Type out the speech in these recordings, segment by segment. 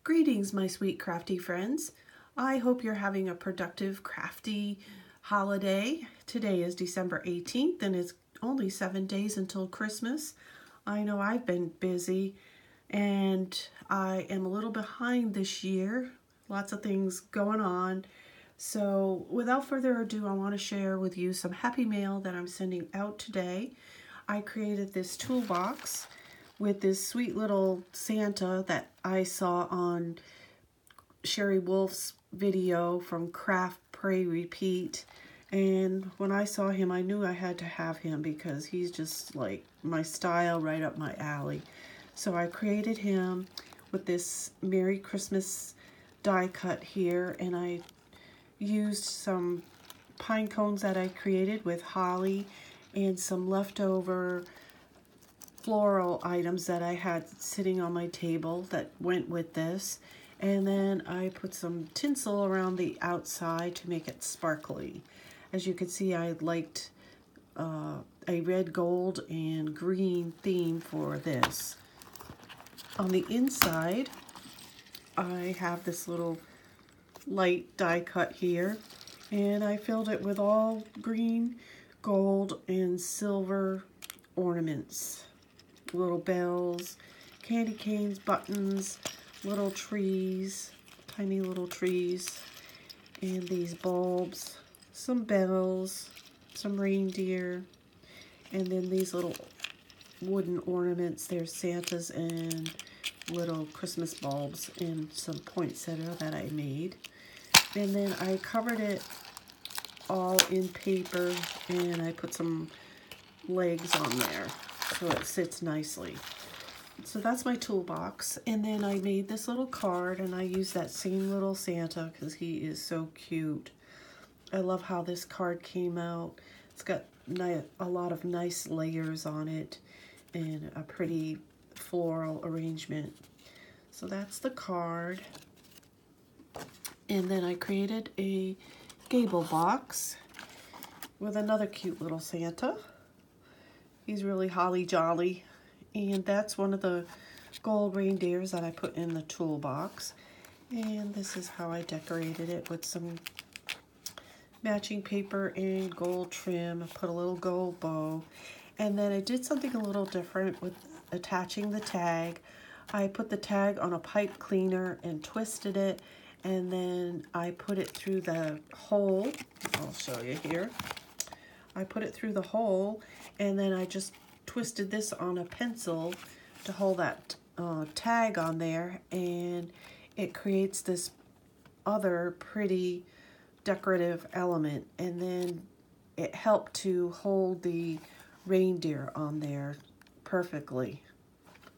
Greetings, my sweet crafty friends. I hope you're having a productive, crafty holiday. Today is December 18th and it's only 7 days until Christmas. I know I've been busy and I am a little behind this year. Lots of things going on. So without further ado, I want to share with you some happy mail that I'm sending out today. I created this toolbox with this sweet little Santa that I saw on Sherry Wolf's video from Craft, Pray, Repeat. And when I saw him, I knew I had to have him because he's just like my style, right up my alley. So I created him with this Merry Christmas die cut here, and I used some pine cones that I created with holly and some leftover floral items that I had sitting on my table that went with this. And then I put some tinsel around the outside to make it sparkly. As you can see, I liked a red, gold, and green theme for this. On the inside, I have this little light die cut here, and I filled it with all green, gold, and silver ornaments. Little bells, candy canes, buttons, little trees, tiny little trees, and these bulbs, some bells, some reindeer, and then these little wooden ornaments. There's Santas and little Christmas bulbs and some poinsettia that I made. And then I covered it all in paper and I put some legs on there so it sits nicely. So that's my toolbox. And then I made this little card and I used that same little Santa because he is so cute. I love how this card came out. It's got a lot of nice layers on it and a pretty floral arrangement. So that's the card. And then I created a gable box with another cute little Santa. He's really holly jolly. And that's one of the gold reindeers that I put in the toolbox. And this is how I decorated it with some matching paper and gold trim. I put a little gold bow. And then I did something a little different with attaching the tag. I put the tag on a pipe cleaner and twisted it. And then I put it through the hole. I'll show you here. I put it through the hole, and then I just twisted this on a pencil to hold that tag on there, and it creates this other pretty decorative element. And then it helped to hold the reindeer on there perfectly.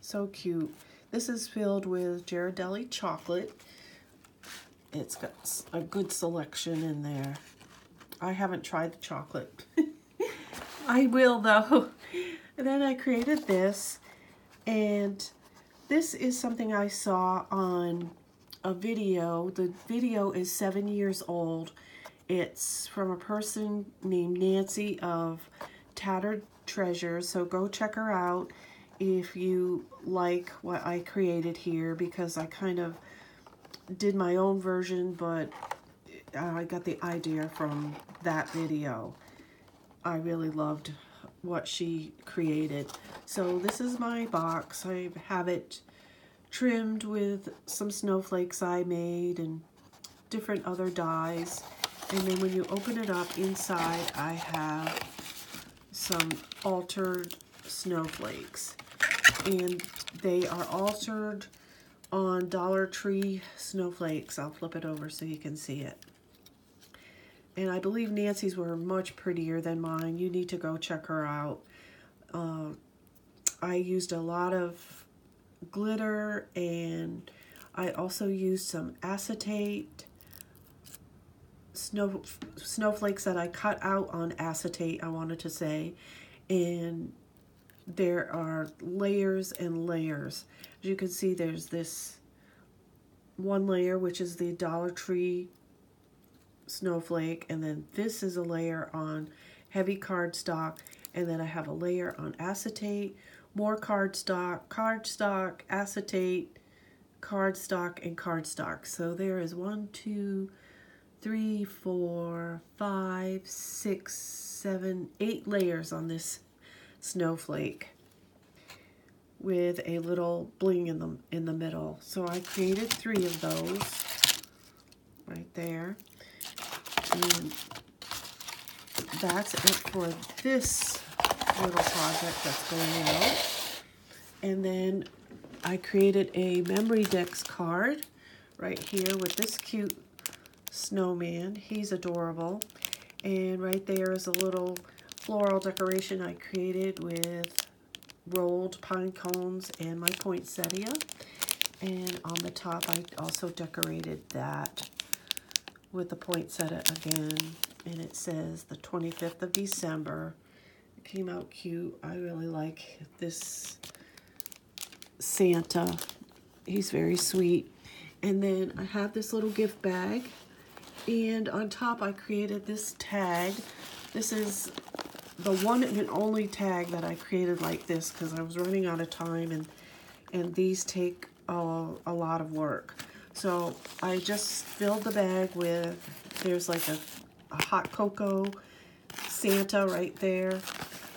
So cute. This is filled with Ghirardelli chocolate. It's got a good selection in there. I haven't tried the chocolate. I will though. And then I created this, and this is something I saw on a video. The video is 7 years old. It's from a person named Nancy of Tattered Treasures, so go check her out if you like what I created here, because I kind of did my own version, but I got the idea from that video. I really loved what she created. So this is my box. I have it trimmed with some snowflakes I made and different other dies. And then when you open it up, inside I have some altered snowflakes. And they are altered on Dollar Tree snowflakes. I'll flip it over so you can see it. And I believe Nancy's were much prettier than mine. You need to go check her out. I used a lot of glitter, and I also used some acetate snowflakes that I cut out on acetate, I wanted to say. And there are layers and layers. As you can see, there's this one layer, which is the Dollar Tree snowflake, and then this is a layer on heavy cardstock, and then I have a layer on acetate, more cardstock, acetate, cardstock and cardstock. So there is 1, 2, 3, 4, 5, 6, 7, 8 layers on this snowflake with a little bling in the middle. So I created 3 of those right there. And that's it for this little project that's going out. And then I created a memory decks card right here with this cute snowman. He's adorable. And right there is a little floral decoration I created with rolled pine cones and my poinsettia. And on the top I also decorated that with the poinsettia again. And it says the 25th of December. It came out cute. I really like this Santa. He's very sweet. And then I have this little gift bag, and on top I created this tag. This is the one and only tag that I created like this because I was running out of time, and these take a lot of work. So I just filled the bag with, there's like a hot cocoa Santa right there,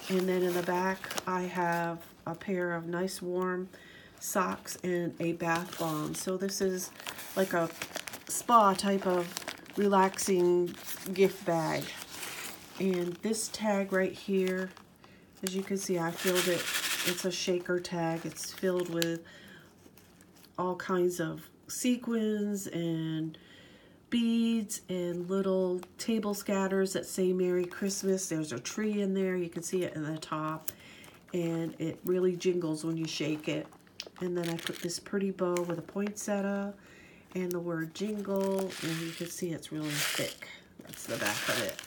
and then in the back I have a pair of nice warm socks and a bath bomb. So this is like a spa type of relaxing gift bag. And this tag right here, as you can see, I filled it. It's a shaker tag. It's filled with all kinds of sequins and beads and little table scatters that say Merry Christmas. There's a tree in there. You can see it in the top, and it really jingles when you shake it. And then I put this pretty bow with a poinsettia and the word jingle, and you can see it's really thick. That's the back of it.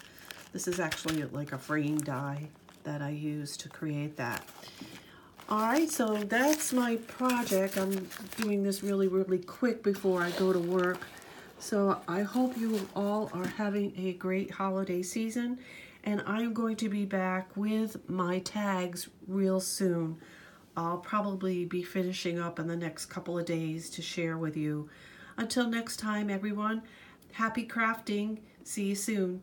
This is actually like a frame die that I used to create that. Alright, so that's my project. I'm doing this really quick before I go to work. So I hope you all are having a great holiday season, and I'm going to be back with my tags real soon. I'll probably be finishing up in the next couple of days to share with you. Until next time, everyone, happy crafting. See you soon.